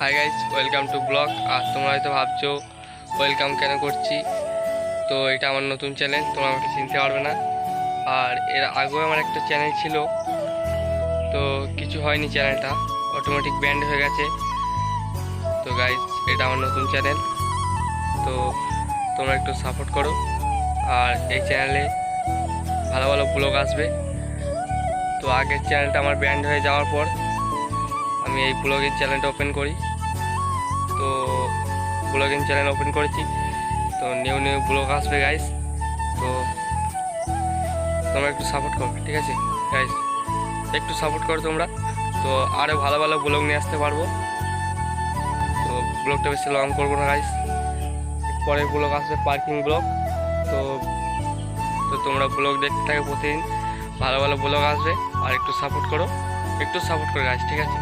High guys, welcome to blog. আর তোমরা হয়তো ভাবছো ওয়েলকাম কেন করছি। তো এটা আমার নতুন চ্যানেল, তোমরা আমাকে চিনতে পারবে না। আর এর আগেও আমার একটা চ্যানেল ছিল, তো কিছু হয়নি, চ্যানেলটা অটোমেটিক ব্যান্ড হয়ে গেছে। তো গাইস, এটা আমার নতুন চ্যানেল, তো তোমরা একটু সাপোর্ট করো। আর এই চ্যানেলে ভালো ভালো ব্লগ আসবে। তো আগের চ্যানেলটা আমার ব্যান্ড হয়ে যাওয়ার পর আমি এই ব্লগের চ্যানেলটা ওপেন করি। তো ব্লগিং চ্যানেল ওপেন করেছি, তো নিউ নিউ ব্লগ আসবে গাইস। তো তোমরা একটু সাপোর্ট করো, ঠিক আছে গাইস? একটু সাপোর্ট করো তোমরা, তো আরও ভালো ভালো ব্লগ নিয়ে আসতে পারবো। তো ব্লগটা বেশি লং করবো না গাইস। পরের ব্লগ আসবে পার্কিং ব্লগ। তো তো তোমরা ব্লগ দেখতে থাকো, প্রতিদিন ভালো ভালো ব্লগ আসবে। আর একটু সাপোর্ট করো, একটু সাপোর্ট করো গাইস, ঠিক আছে?